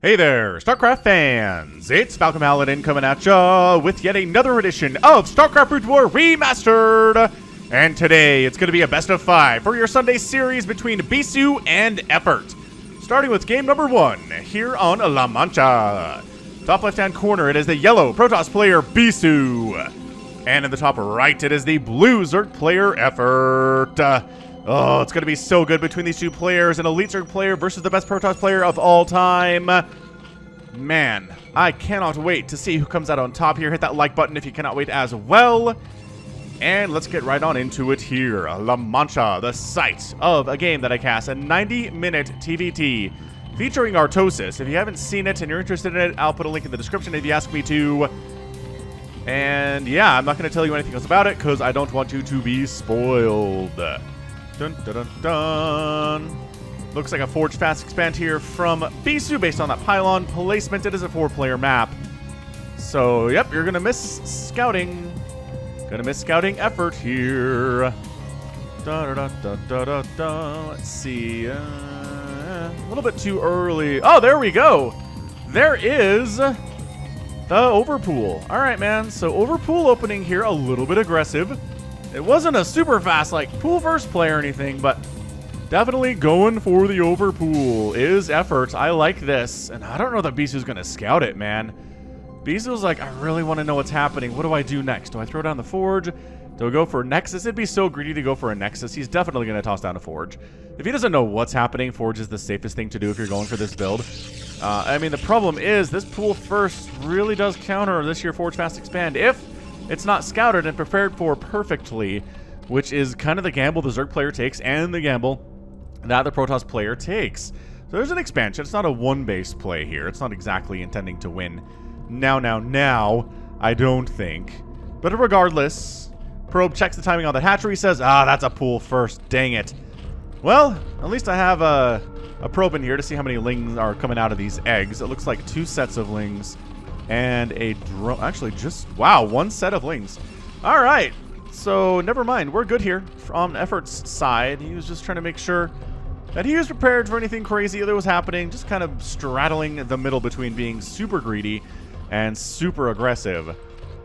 Hey there, StarCraft fans! It's Falcon Paladin coming at ya with yet another edition of StarCraft Brood War Remastered! And today, it's going to be a best of 5 for your Sunday series between Bisu and Effort. Starting with game number 1, here on La Mancha. Top left-hand corner, it is the yellow Protoss player Bisu. And in the top right, it is the blue Zerg player Effort. Oh, it's going to be so good between these two players. An elite Zerg player versus the best Protoss player of all time. Man, I cannot wait to see who comes out on top here. Hit that like button if you cannot wait as well. And let's get right on into it here. La Mancha, the site of a game that I cast, a 90-minute TVT featuring Artosis. If you haven't seen it and you're interested in it, I'll put a link in the description if you ask me to. And yeah, I'm not going to tell you anything else about it because I don't want you to be spoiled. Dun, dun, dun, dun. Looks like a Forge Fast Expand here from Bisu based on that pylon placement. It is a 4-player map. So, yep, you're going to miss scouting. Going to miss scouting Effort here. Da, da, da, da, da, da. Let's see. A little bit too early. Oh, there we go. There is the Overpool. All right, man. So, Overpool opening here, a little bit aggressive. It wasn't a super fast, like, pool first play or anything, but definitely going for the Overpool is Effort. I like this, and I don't know that Bisu's going to scout it, man. Bisu's like, I really want to know what's happening. What do I do next? Do I throw down the Forge? Do I go for a Nexus? It'd be so greedy to go for a Nexus. He's definitely going to toss down a Forge. If he doesn't know what's happening, Forge is the safest thing to do if you're going for this build. I mean, the problem is this pool first really does counter this year Forge Fast Expand if it's not scouted and prepared for perfectly, which is kind of the gamble the Zerg player takes and the gamble that the Protoss player takes. So there's an expansion. It's not a one-base play here. It's not exactly intending to win. Now, I don't think. But regardless, Probe checks the timing on that hatchery, says, that's a pool first. Dang it. Well, at least I have a probe in here to see how many lings are coming out of these eggs. It looks like 2 sets of lings. And a drone. Actually, wow, 1 set of lings. All right. So, never mind. We're good here from Effort's side. He was just trying to make sure that he was prepared for anything crazy that was happening. Just kind of straddling the middle between being super greedy and super aggressive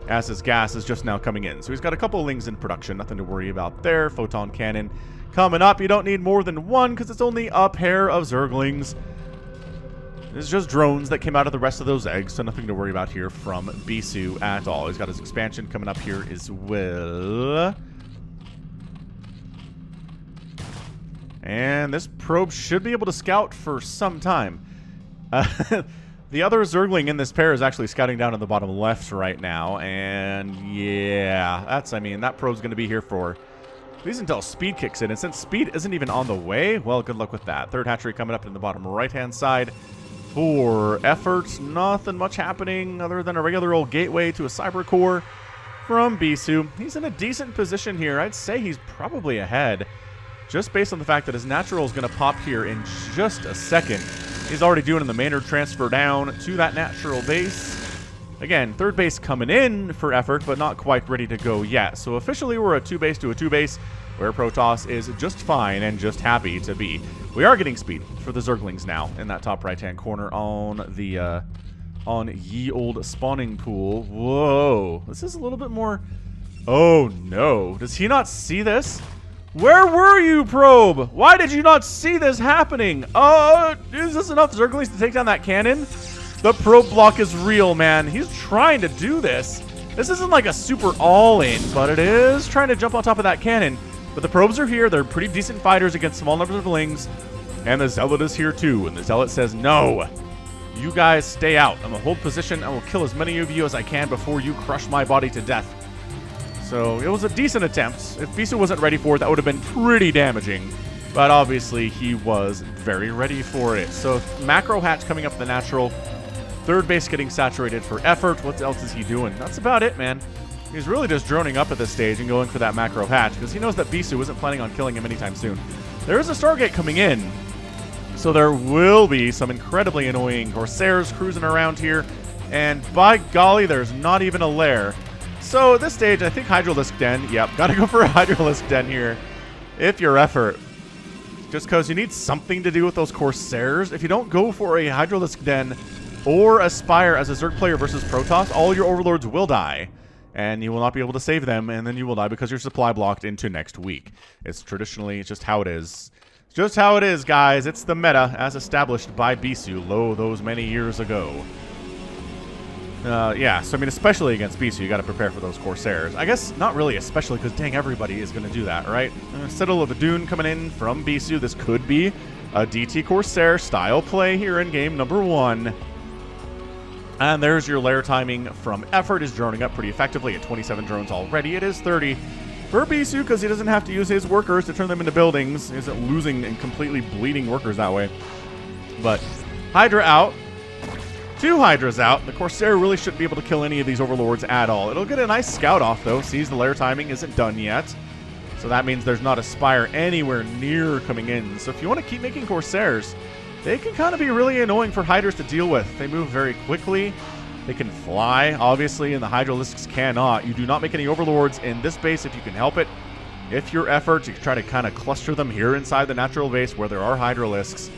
as his gas is just now coming in. So, he's got a couple of lings in production. Nothing to worry about there. Photon cannon coming up. You don't need more than 1 because it's only a pair of Zerglings. It's just drones that came out of the rest of those eggs, so nothing to worry about here from Bisu at all. He's got his expansion coming up here as well. And this probe should be able to scout for some time. The other Zergling in this pair is actually scouting down in the bottom left right now. And yeah, that probe's going to be here for at least until speed kicks in. And since speed isn't even on the way, well, good luck with that. Third hatchery coming up in the bottom right-hand side. For Effort, nothing much happening other than a regular old gateway to a cyber core from Bisu. He's in a decent position here. I'd say he's probably ahead, just based on the fact that his natural is going to pop here in just a second. He's already doing the Maynard transfer down to that natural base. Again, third base coming in for Effort, but not quite ready to go yet. So officially we're a 2-base to a 2-base, where Protoss is just fine and just happy to be. We are getting speed for the Zerglings now in that top right-hand corner on the on ye old spawning pool. Whoa, this is a little bit more. Oh no, does he not see this? Where were you, Probe? Why did you not see this happening? Is this enough Zerglings to take down that cannon? The probe block is real, man. He's trying to do this. This isn't like a super all-in, but it is trying to jump on top of that cannon. But the probes are here. They're pretty decent fighters against small numbers of lings. And the Zealot is here too. And the Zealot says, no, you guys stay out. I'm going to hold position. I will kill as many of you as I can before you crush my body to death. So it was a decent attempt. If Bisu wasn't ready for it, that would have been pretty damaging. But obviously he was very ready for it. So macro hatch coming up the natural. Third base getting saturated for Effort. What else is he doing? That's about it, man. He's really just droning up at this stage and going for that macro hatch because he knows that Bisu isn't planning on killing him anytime soon. There is a Stargate coming in, so there will be some incredibly annoying Corsairs cruising around here, and by golly, there's not even a lair. So at this stage, I think Hydralisk Den, yep, gotta go for a Hydralisk Den here if you're Effort. just because you need something to do with those Corsairs. If you don't go for a Hydralisk Den or a Spire as a Zerg player versus Protoss, all your Overlords will die. And you will not be able to save them, and then you will die because you're supply blocked into next week. It's just how it is. It's just how it is, guys. It's the meta as established by Bisu, those many years ago. Yeah, so I mean, especially against Bisu, you got to prepare for those Corsairs. I guess not really especially, because dang, everybody is going to do that, right? Citadel of Adun coming in from Bisu. This could be a DT Corsair style play here in game number 1. And there's your lair timing from Effort is droning up pretty effectively at 27 drones already. It is 30 for Bisu because he doesn't have to use his workers to turn them into buildings. He isn't losing and completely bleeding workers that way. But Hydra out. 2 Hydras out. The Corsair really shouldn't be able to kill any of these Overlords at all. It'll get a nice scout off, though. Sees the lair timing isn't done yet. So that means there's not a Spire anywhere near coming in. So if you want to keep making Corsairs, they can kind of be really annoying for Hydras to deal with. They move very quickly. They can fly, obviously, and the Hydralisks cannot. You do not make any Overlords in this base if you can help it. If your efforts, you try to kind of cluster them here inside the natural base where there are Hydralisks.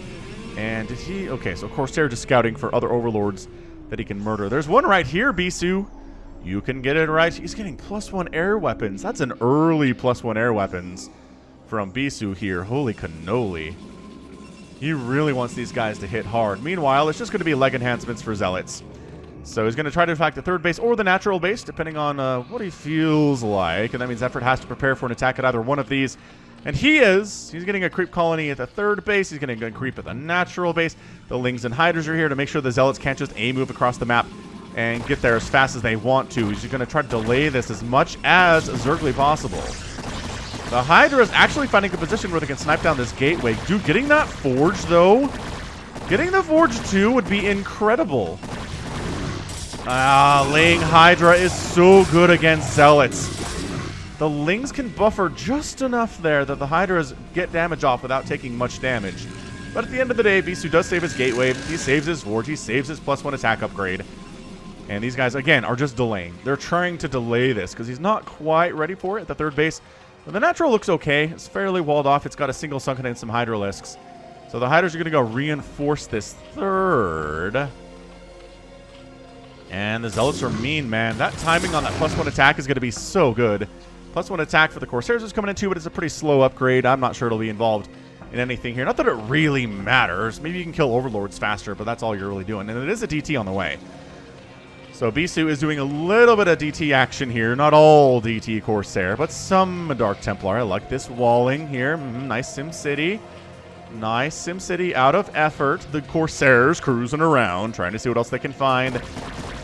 And did he... Okay, so Corsair just scouting for other Overlords that he can murder. There's one right here, Bisu. You can get it right. He's getting +1 air weapons. That's an early +1 air weapons from Bisu here. Holy cannoli. He really wants these guys to hit hard. Meanwhile, it's just going to be leg enhancements for Zealots. So he's going to try to attack the third base or the natural base, depending on what he feels like. And that means Effort has to prepare for an attack at either one of these. And he is. He's getting a creep colony at the third base. He's getting a creep at the natural base. The Lings and Hydras are here to make sure the Zealots can't just move across the map and get there as fast as they want to. He's going to try to delay this as much as Zergly possible. The Hydra is actually finding a position where they can snipe down this gateway. Dude, getting that Forge, though, getting the Forge, too, would be incredible. Laying Hydra is so good against Zealots. The Lings can buffer just enough there that the Hydras get damage off without taking much damage. But at the end of the day, Bisu does save his Gateway. He saves his Forge. He saves his +1 attack upgrade. And these guys, again, are just delaying. They're trying to delay this because he's not quite ready for it at the third base. But the natural looks okay. It's fairly walled off. It's got a single Sunken and some Hydralisks. So the Hydras are going to go reinforce this third. And the Zealots are mean, man. That timing on that +1 attack is going to be so good. +1 attack for the Corsairs is coming in too, but it's a pretty slow upgrade. I'm not sure it'll be involved in anything here. Not that it really matters. Maybe you can kill Overlords faster, but that's all you're really doing. And it is a DT on the way. So Bisu is doing a little bit of DT action here. Not all DT Corsair, but some Dark Templar. I like this walling here. Nice SimCity. Nice SimCity out of Effort. The Corsairs cruising around, trying to see what else they can find.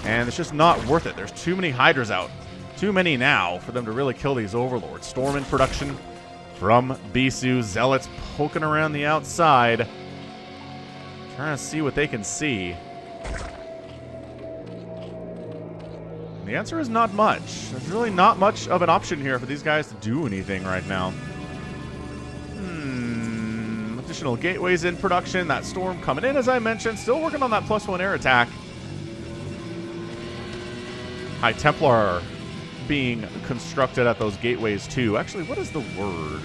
And it's just not worth it. There's too many Hydras out. Too many now for them to really kill these Overlords. Storm in production from Bisu. Zealots poking around the outside. Trying to see what they can see. And the answer is not much. There's really not much of an option here for these guys to do anything right now. Additional gateways in production. That Storm coming in, as I mentioned. Still working on that +1 air attack. High Templar being constructed at those gateways too. Actually, what is the word?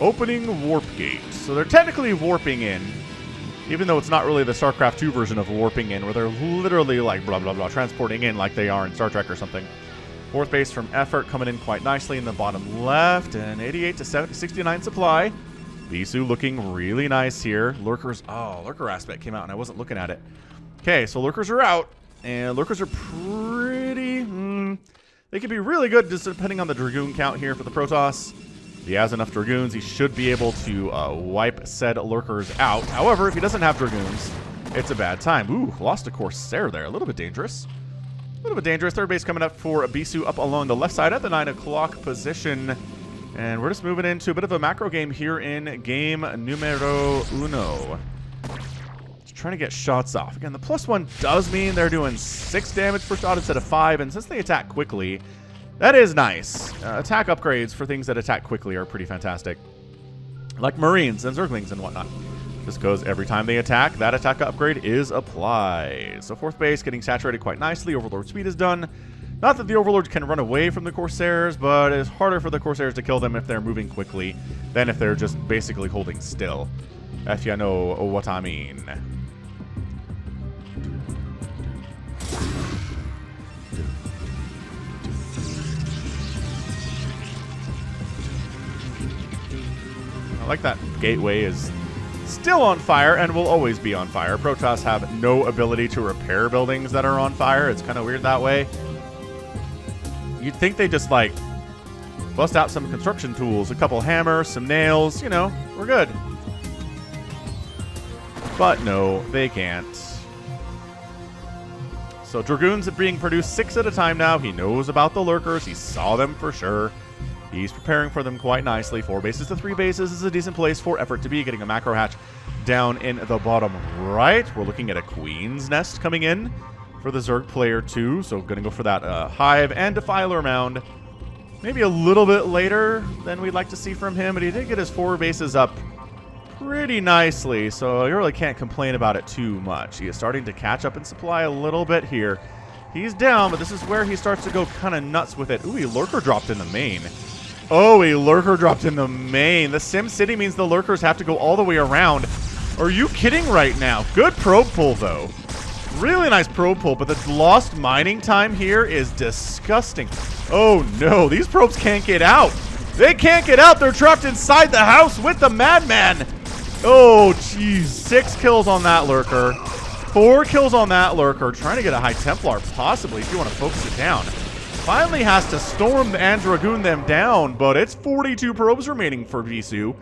Opening warp gate. So they're technically warping in, even though it's not really the StarCraft 2 version of warping in, where they're literally like blah blah blah transporting in like they are in Star Trek or something. Fourth base from Effort coming in quite nicely in the bottom left, and 88 to 69 supply. Bisu looking really nice here. Lurkers, Lurker aspect came out and I wasn't looking at it. Okay, so Lurkers are out, and Lurkers are pretty they can be really good just depending on the Dragoon count here for the Protoss. If he has enough Dragoons, he should be able to wipe said Lurkers out. However, if he doesn't have Dragoons, it's a bad time. Ooh, lost a Corsair there. A little bit dangerous. A little bit dangerous. Third base coming up for Bisu up along the left side at the 9 o'clock position. And we're just moving into a bit of a macro game here in game numero uno. Trying to get shots off. Again, the +1 does mean they're doing 6 damage per shot instead of 5, and since they attack quickly, that is nice. Attack upgrades for things that attack quickly are pretty fantastic. Like Marines and Zerglings and whatnot. Just goes every time they attack, that attack upgrade is applied. So fourth base getting saturated quite nicely. Overlord speed is done. Not that the Overlords can run away from the Corsairs, but it's harder for the Corsairs to kill them if they're moving quickly than if they're just basically holding still, if you know what I mean. I like that gateway is still on fire and will always be on fire. Protoss have no ability to repair buildings that are on fire. It's kind of weird that way. You'd think they just, like, bust out some construction tools, a couple hammers, some nails, you know, we're good. But no, they can't. So Dragoons are being produced 6 at a time now. He knows about the lurkers. He saw them for sure. He's preparing for them quite nicely. 4 bases to 3 bases is a decent place for effort to be. Getting a macro hatch down in the bottom right. We're looking at a Queen's Nest coming in for the Zerg player too. So going to go for that Hive and Defiler Mound. Maybe a little bit later than we'd like to see from him. But he did get his 4 bases up pretty nicely. So you really can't complain about it too much. He is starting to catch up in supply a little bit here. He's down, but this is where he starts to go kind of nuts with it. Ooh, he Lurker dropped in the main. Oh, a Lurker dropped in the main. The Sim City means the Lurkers have to go all the way around. Are you kidding right now? Good probe pull, though. Really nice probe pull, but the lost mining time here is disgusting. Oh, no. These probes can't get out. They can't get out. They're trapped inside the house with the Madman. Oh, jeez. 6 kills on that Lurker. 4 kills on that Lurker. Trying to get a High Templar, possibly, if you want to focus it down. Finally has to storm and Dragoon them down, but it's 42 probes remaining for Bisu.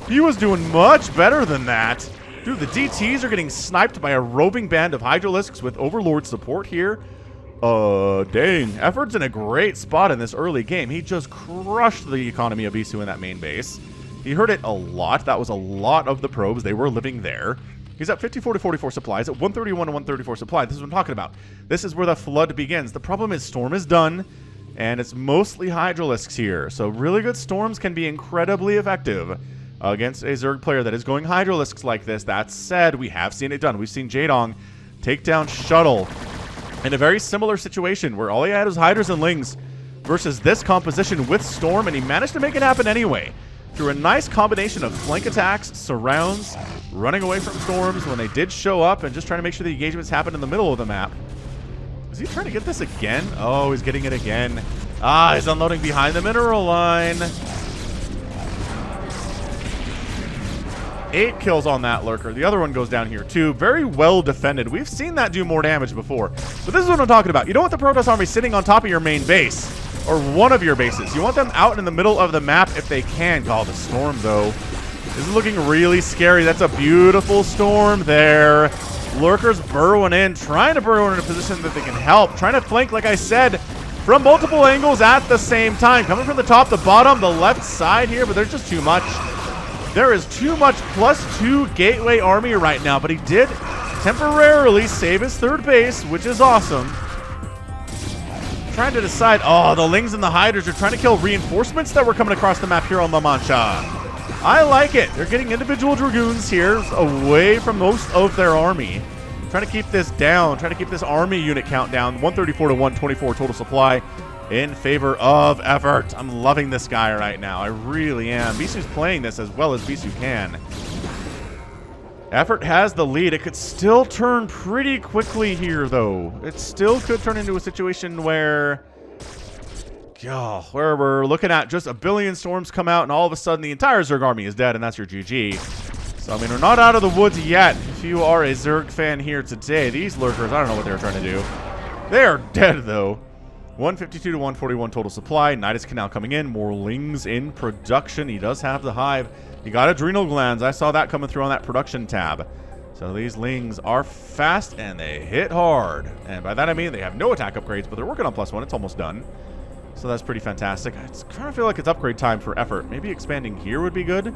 He was doing much better than that. Dude, the DTs are getting sniped by a roving band of Hydralisks with Overlord support here. Dang. Effort's in a great spot in this early game. He just crushed the economy of Bisu in that main base. He hurt it a lot. That was a lot of the probes. They were living there. He's at 54 to 44 supplies, at 131 to 134 supply. This is what I'm talking about. This is where the flood begins. The problem is Storm is done, and it's mostly Hydralisks here. So really good Storms can be incredibly effective against a Zerg player that is going Hydralisks like this. That said, we have seen it done. We've seen Jaedong take down Shuttle in a very similar situation where all he had was Hydras and Lings versus this composition with Storm, and he managed to make it happen anyway. Through a nice combination of flank attacks, surrounds, running away from storms when they did show up, and just trying to make sure the engagements happen in the middle of the map. Is he trying to get this again? Oh, he's getting it again. Ah, he's unloading behind the mineral line. 8 kills on that Lurker. The other one goes down here too. Very well defended. We've seen that do more damage before. But this is what I'm talking about. You don't want the Protoss army sitting on top of your main base, or one of your bases. You want them out in the middle of the map if they can. Oh, the Storm, though. This is looking really scary. That's a beautiful Storm there. Lurkers burrowing in, trying to burrow in a position that they can help. Trying to flank, like I said, from multiple angles at the same time. Coming from the top, the bottom, the left side here, but there's just too much. There is too much +2 Gateway army right now, but he did temporarily save his 3rd base, which is awesome. Trying to decide, oh, the Lings and the Hydras are trying to kill reinforcements that were coming across the map here on La Mancha. I like it. They're getting individual Dragoons here away from most of their army. Trying to keep this down, trying to keep this army unit count down. 134 to 124 total supply in favor of effort. I'm loving this guy right now. I really am. Bisu's playing this as well as Bisu can. Effort has the lead. It could still turn pretty quickly here, though. It still could turn into a situation where we're looking at just a billion storms come out, and all of a sudden the entire Zerg army is dead, and that's your GG. So, I mean, we're not out of the woods yet. If you are a Zerg fan here today, these Lurkers, I don't know what they were trying to do. They are dead, though. 152 to 141 total supply. Nidus Canal coming in. More Lings in production. He does have the Hive. He got Adrenal Glands. I saw that coming through on that production tab. So these Lings are fast, and they hit hard. And by that I mean they have no attack upgrades, but they're working on +1. It's almost done. So that's pretty fantastic. I kind of feel like it's upgrade time for effort. Maybe expanding here would be good.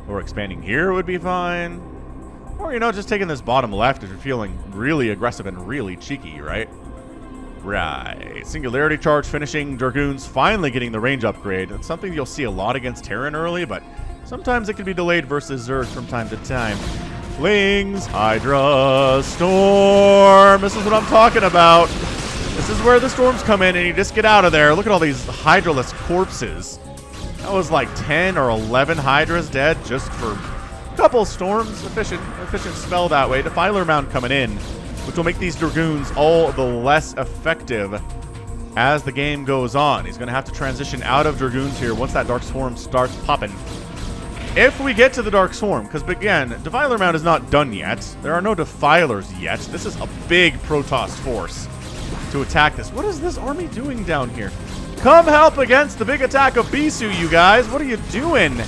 Or expanding here would be fine. Or, you know, just taking this bottom left if you're feeling really aggressive and really cheeky, right? Right. Singularity Charge finishing. Dragoons finally getting the range upgrade. That's something you'll see a lot against Terran early, but sometimes it can be delayed versus Zerg from time to time. Lings, Hydra, Storm. This is what I'm talking about. This is where the storms come in and you just get out of there. Look at all these Hydraless corpses. That was like 10 or 11 Hydras dead just for a couple storms. Efficient spell that way. Defiler Mound coming in, which will make these Dragoons all the less effective as the game goes on. He's going to have to transition out of Dragoons here once that Dark Swarm starts popping. If we get to the Dark Swarm, because again, Defiler Mound is not done yet. There are no Defilers yet. This is a big Protoss force to attack this. What is this army doing down here? Come help against the big attack of Bisu, you guys. What are you doing?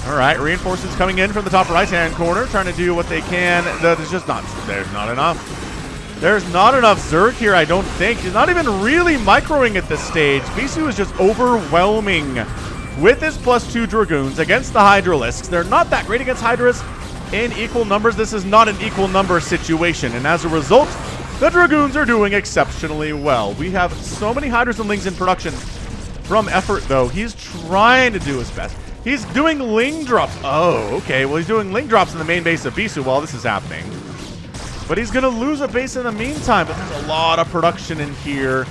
All right, reinforcements coming in from the top right-hand corner, trying to do what they can. There's not enough. There's not enough Zerg here, I don't think. He's not even really microing at this stage. Bisu is just overwhelming with his +2 Dragoons against the Hydralisks. They're not that great against Hydras in equal numbers. This is not an equal number situation, and as a result, the Dragoons are doing exceptionally well. We have so many Hydras and Lings in production from Effort, though. He's trying to do his best. He's doing Ling drops. Oh, okay. Well, he's doing Ling drops in the main base of Bisu while this is happening. But he's going to lose a base in the meantime. But there's a lot of production in here.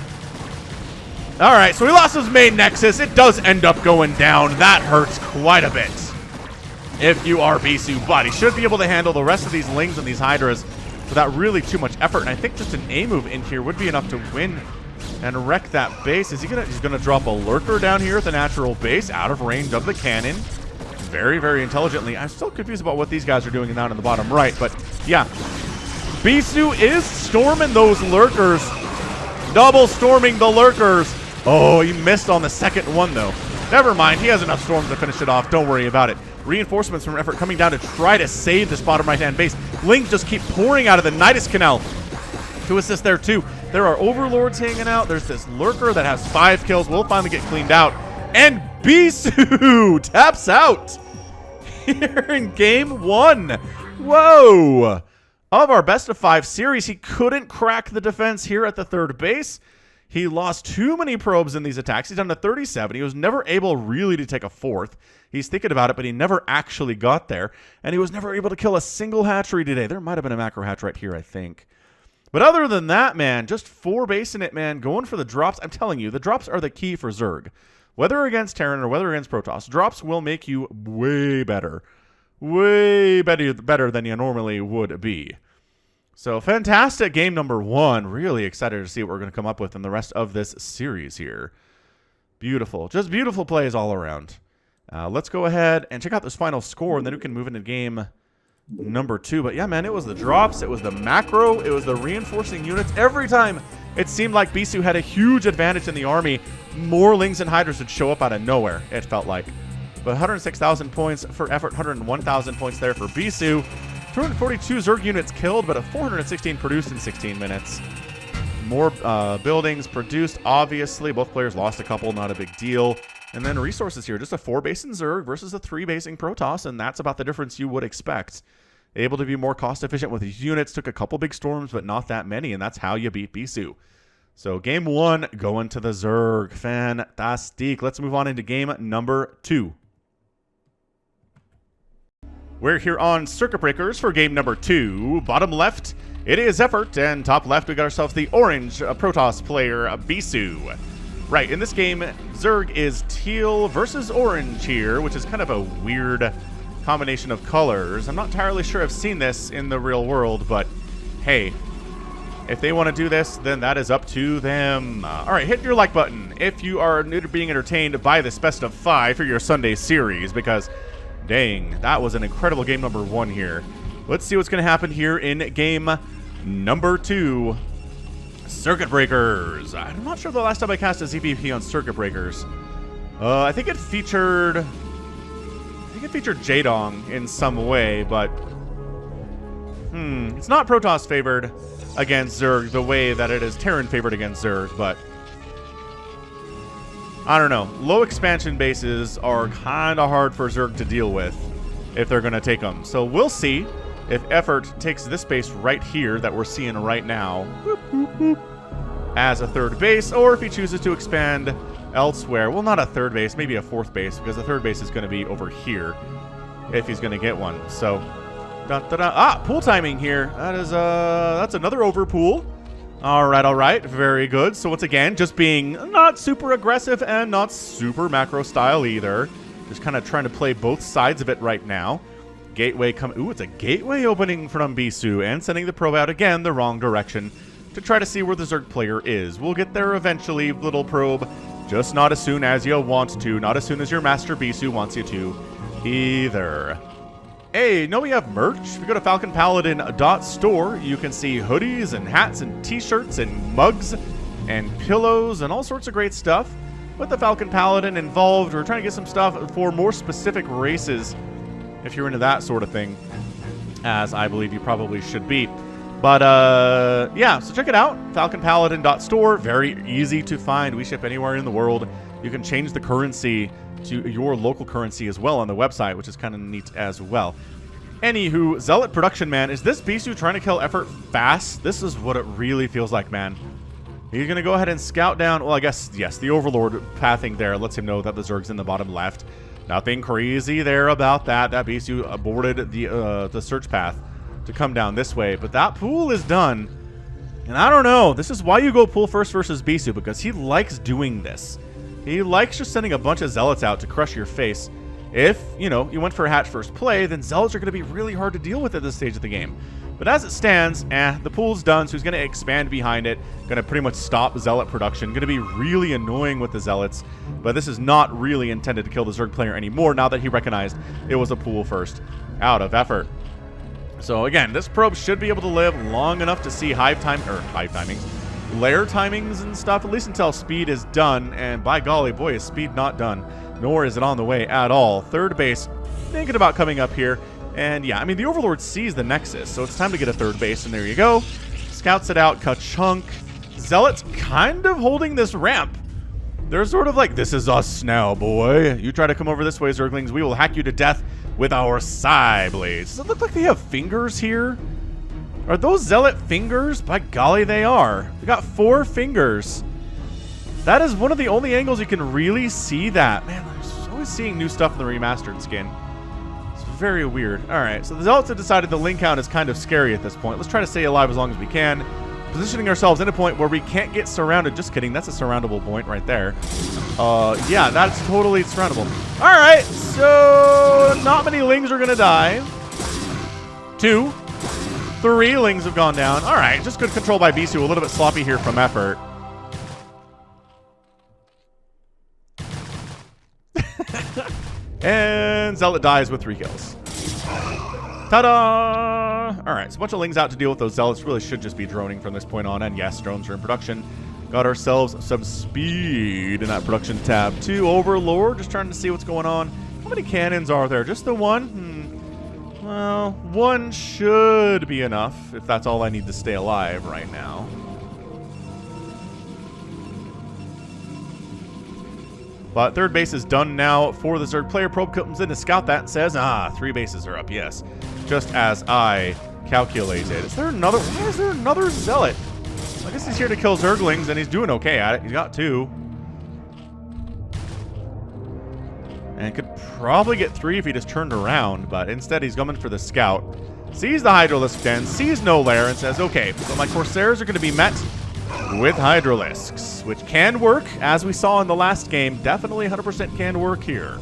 All right, so he lost his main Nexus. It does end up going down. That hurts quite a bit if you are Bisu. But he should be able to handle the rest of these Lings and these Hydras without really too much effort. And I think just an A move in here would be enough to win and wreck that base. Is he gonna? He's gonna drop a Lurker down here at the natural base, out of range of the cannon. Very, very intelligently. I'm still confused about what these guys are doing down in the bottom right, but yeah. Bisu is storming those Lurkers. Double storming the Lurkers. Oh, he missed on the second one, though. Never mind. He has enough storms to finish it off. Don't worry about it. Reinforcements from Effort coming down to try to save this bottom right-hand base. Lings just keep pouring out of the Nidus Canal to assist there, too. There are Overlords hanging out. There's this Lurker that has 5 kills. Will finally get cleaned out. And Bisu taps out here in game 1. Whoa. Of our best of 5 series, he couldn't crack the defense here at the third base. He lost too many probes in these attacks. He's down to 37. He was never able really to take a 4th. He's thinking about it, but he never actually got there. And he was never able to kill a single hatchery today. There might have been a macro hatch right here, I think. But other than that, man, just 4 base in it, man. Going for the drops. I'm telling you, the drops are the key for Zerg. Whether against Terran or whether against Protoss, drops will make you way better. Way better than you normally would be. So, fantastic game number 1. Really excited to see what we're going to come up with in the rest of this series here. Beautiful. Just beautiful plays all around. Let's go ahead and check out this final score, and then we can move into game number 2. But yeah, man, it was the drops, it was the macro, it was the reinforcing units. Every time it seemed like Bisu had a huge advantage in the army, more Lings and Hydras would show up out of nowhere, it felt like. But 106,000 points for Effort, 101,000 points there for Bisu. 242 Zerg units killed, but a 416 produced in 16 minutes. More buildings produced, obviously. Both players lost a couple, not a big deal. And then resources here, just a 4-basing Zerg versus a 3-basing Protoss, and that's about the difference you would expect. Able to be more cost-efficient with these units, took a couple big storms, but not that many, and that's how you beat Bisu. So game 1, going to the Zerg. Fantastic. Let's move on into game number 2. We're here on Circuit Breakers for game number 2. Bottom left, it is Effort, and top left, we got ourselves the orange Protoss player, Bisu. Right, in this game, Zerg is teal versus orange here, which is kind of a weird combination of colors. I'm not entirely sure I've seen this in the real world, but hey, if they want to do this, then that is up to them. All right, hit your like button if you are being entertained by this best of 5 for your Sunday series, because dang, that was an incredible game number 1 here. Let's see what's going to happen here in game number 2. Circuit Breakers. I'm not sure the last time I cast a ZPP on Circuit Breakers. I think it featured Jaedong in some way, but it's not Protoss favored against Zerg the way that it is Terran favored against Zerg, but I don't know. Low expansion bases are kind of hard for Zerg to deal with if they're going to take them. So we'll see if Effort takes this base right here that we're seeing right now as a 3rd base, or if he chooses to expand elsewhere. Well, not a 3rd base, maybe a 4th base, because the 3rd base is going to be over here if he's going to get one. So, pool timing here. That is, that's another overpool. All right. Very good. So once again, just being not super aggressive and not super macro style either. Just kind of trying to play both sides of it right now. Gateway come. Ooh, it's a gateway opening from Bisu and sending the probe out again the wrong direction to try to see where the Zerg player is. We'll get there eventually, little probe. Just not as soon as you want to. Not as soon as your master Bisu wants you to either. Hey, no, we have merch. If you go to falconpaladin.store, you can see hoodies and hats and t-shirts and mugs and pillows and all sorts of great stuff. With the Falcon Paladin involved, we're trying to get some stuff for more specific races, if you're into that sort of thing, as I believe you probably should be. But, yeah, so check it out. falconpaladin.store. Very easy to find. We ship anywhere in the world. You can change the currency to your local currency as well on the website, which is kind of neat as well. Anywho, Zealot Production Man, is this Bisu trying to kill effort fast? This is what it really feels like, man. He's going to go ahead and scout down, well, I guess, yes, the Overlord pathing there lets him know that the Zerg's in the bottom left. Nothing crazy there about that. That Bisu aborted the search path to come down this way, but that pool is done. And I don't know, this is why you go pool first versus Bisu, because he likes doing this. He likes just sending a bunch of Zealots out to crush your face. If, you know, you went for a hatch first play, then Zealots are going to be really hard to deal with at this stage of the game. But as it stands, the pool's done, so he's going to expand behind it. Going to pretty much stop Zealot production. Going to be really annoying with the Zealots. But this is not really intended to kill the Zerg player anymore now that he recognized it was a pool first out of effort. So again, this probe should be able to live long enough to see lair timings and stuff, at least until speed is done. And by golly, boy, is speed not done. Nor is it on the way at all. Third base, thinking about coming up here. And yeah, I mean, the Overlord sees the Nexus, so it's time to get a third base, and there you go. Scouts it out, ka-chunk. Zealot's kind of holding this ramp. They're sort of like, this is us now, boy. You try to come over this way, Zerglings, we will hack you to death with our Psy Blades. Does it look like they have fingers here? Are those Zealot fingers? By golly, they are. They got 4 fingers. That is one of the only angles you can really see that. Man, I'm always seeing new stuff in the remastered skin. Very weird. Alright, so the Zealots have decided the link count is kind of scary at this point. Let's try to stay alive as long as we can. Positioning ourselves in a point where we can't get surrounded. Just kidding, that's a surroundable point right there. Yeah, that's totally surroundable. Alright, so not many Lings are going to die. 2. 3 Lings have gone down. Alright, just good control by Bisu. A little bit sloppy here from effort. And Zealot dies with 3 kills. Ta-da! Alright, so a bunch of Lings out to deal with those Zealots. Really should just be droning from this point on. And yes, drones are in production. Got ourselves some speed in that production tab. 2 Overlord, just trying to see what's going on. How many cannons are there? Just the 1? Well, 1 should be enough, if that's all I need to stay alive right now. But third base is done now for the Zerg player. Probe comes in to scout that and says, 3 bases are up, yes. Just as I calculated. Is there another? Why is there another Zealot? I guess he's here to kill Zerglings, and he's doing okay at it. He's got 2. And could probably get 3 if he just turned around, but instead he's coming for the scout. Sees the Hydralisk den, sees no lair, and says, okay, so my Corsairs are going to be met with Hydralisks, which can work, as we saw in the last game. Definitely 100% can work here.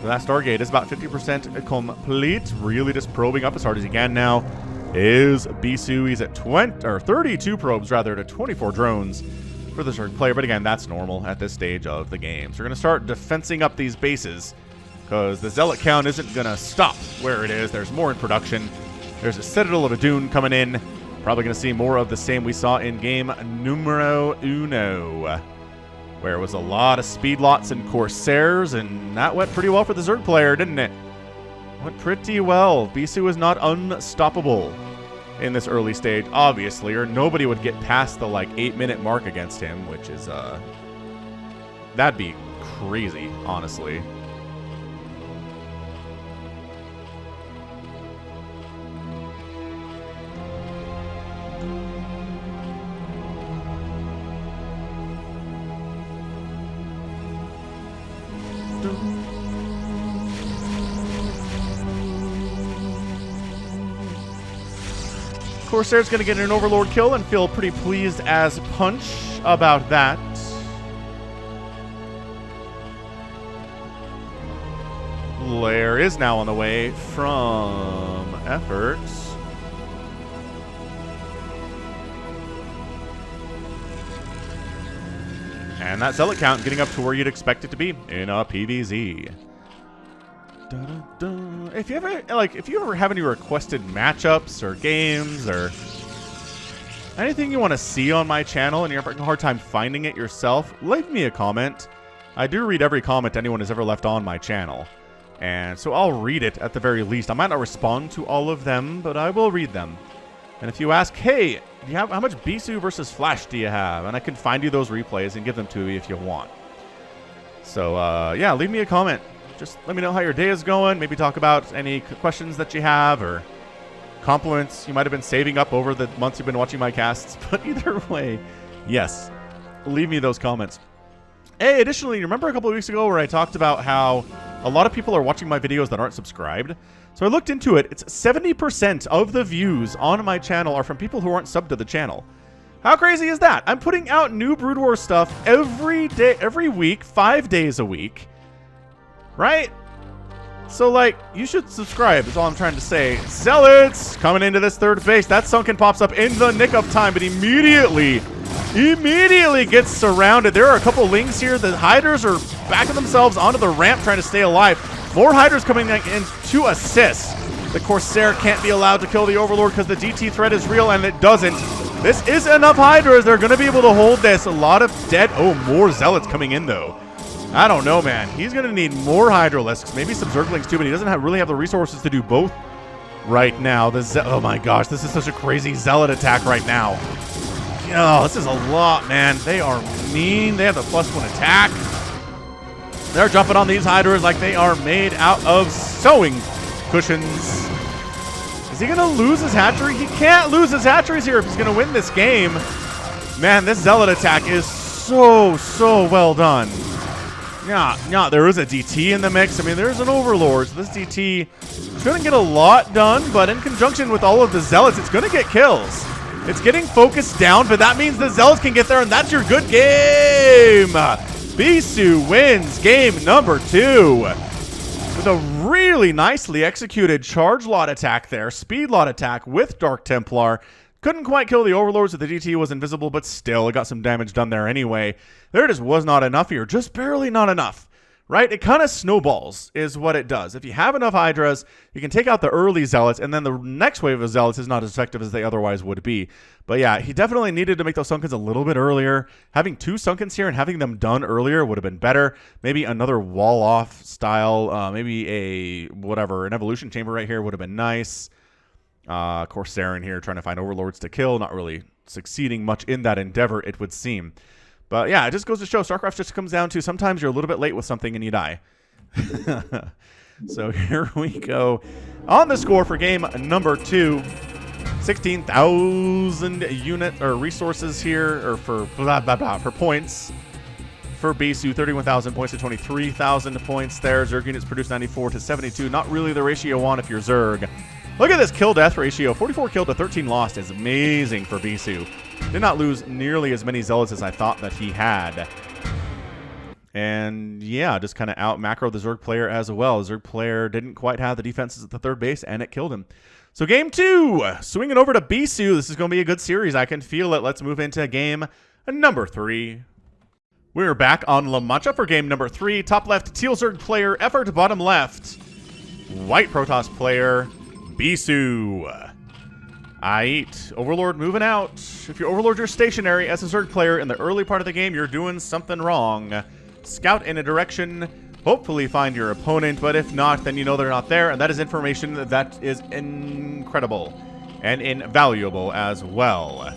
So that Stargate is about 50% complete. Really just probing up as hard as he can now. Is Bisu. He's at 32 probes, rather, to 24 drones for the Zerg player. But again, that's normal at this stage of the game. So we're going to start defensing up these bases, because the Zealot count isn't going to stop where it is. There's more in production. There's a Citadel of Adun coming in. Probably going to see more of the same we saw in game numero uno, where it was a lot of speed lots and Corsairs, and that went pretty well for the Zerg player, didn't it? Went pretty well. Bisu is not unstoppable in this early stage, obviously, or nobody would get past the, 8-minute mark against him, which is, that'd be crazy, honestly. Corsair's going to get an Overlord kill and feel pretty pleased as punch about that. Lair is now on the way from Effort. And that Zealot count getting up to where you'd expect it to be in a PvZ. If you ever have any requested matchups or games or anything you want to see on my channel and you're having a hard time finding it yourself, leave me a comment. I do read every comment anyone has ever left on my channel. And so I'll read it at the very least. I might not respond to all of them, but I will read them. And if you ask, hey, how much Bisu versus Flash do you have? And I can find you those replays and give them to you if you want. So, yeah, leave me a comment. Just let me know how your day is going. Maybe talk about any questions that you have or compliments you might have been saving up over the months you've been watching my casts. But either way, yes, leave me those comments. Hey, additionally, remember a couple of weeks ago where I talked about how a lot of people are watching my videos that aren't subscribed? So I looked into it. It's 70% of the views on my channel are from people who aren't subbed to the channel. How crazy is that? I'm putting out new Brood War stuff every day, every week, 5 days a week. Right? So, like, you should subscribe, is all I'm trying to say. Zealots coming into this third base. That Sunken pops up in the nick of time, but immediately gets surrounded. There are a couple links here. The Hydras are backing themselves onto the ramp trying to stay alive. More Hydras coming in to assist. The Corsair can't be allowed to kill the Overlord because the DT threat is real, and it doesn't. This is enough Hydras. They're going to be able to hold this. A lot of dead. Oh, more Zealots coming in, though. I don't know, man. He's going to need more Hydralisks, maybe some Zerglings too, but he doesn't really have the resources to do both right now. Oh my gosh, this is such a crazy Zealot attack right now. Oh, this is a lot, man. They are mean. They have the +1 attack. They're jumping on these Hydras like they are made out of sewing cushions. Is he going to lose his hatchery? He can't lose his hatcheries here if he's going to win this game. Man, this Zealot attack is so well done. Yeah, there is a DT in the mix. I mean, there's an Overlord. So this DT is going to get a lot done, but in conjunction with all of the Zealots, it's going to get kills. It's getting focused down, but that means the Zealots can get there, and that's your good game. Bisu wins game number 2 with a really nicely executed charge lot attack there. Speed lot attack with Dark Templar. Couldn't quite kill the Overlords so the DT was invisible, but still, it got some damage done there anyway. There just was not enough here. Just barely not enough, right? It kind of snowballs is what it does. If you have enough Hydras, you can take out the early Zealots, and then the next wave of Zealots is not as effective as they otherwise would be. But yeah, he definitely needed to make those Sunkens a little bit earlier. Having 2 Sunkens here and having them done earlier would have been better. Maybe another wall-off style, maybe an Evolution Chamber right here would have been nice. Corsair in here trying to find Overlords to kill, not really succeeding much in that endeavor, it would seem. But yeah, it just goes to show StarCraft just comes down to sometimes you're a little bit late with something and you die. So here we go on the score for game number 2. 16,000 unit or resources here, or for for points. For Bisu, 31,000 points to 23,000 points there. Zerg units produced 94 to 72. Not really the ratio on if you're Zerg. Look at this kill-death ratio. 44 killed to 13 lost is amazing for Bisu. Did not lose nearly as many Zealots as I thought that he had. And yeah, just kind of out-macro the Zerg player as well. The Zerg player didn't quite have the defenses at the third base, and it killed him. So game 2, swinging over to Bisu. This is going to be a good series. I can feel it. Let's move into game number 3. We're back on La Mancha for game number 3. Top left, Teal Zerg player, Effort. Bottom left, White Protoss player, Bisu. Aight. Overlord moving out. If you're Overlord, you're stationary. As a Zerg player in the early part of the game, you're doing something wrong. Scout in a direction. Hopefully find your opponent, but if not, then you know they're not there, and that is information that is incredible and invaluable as well.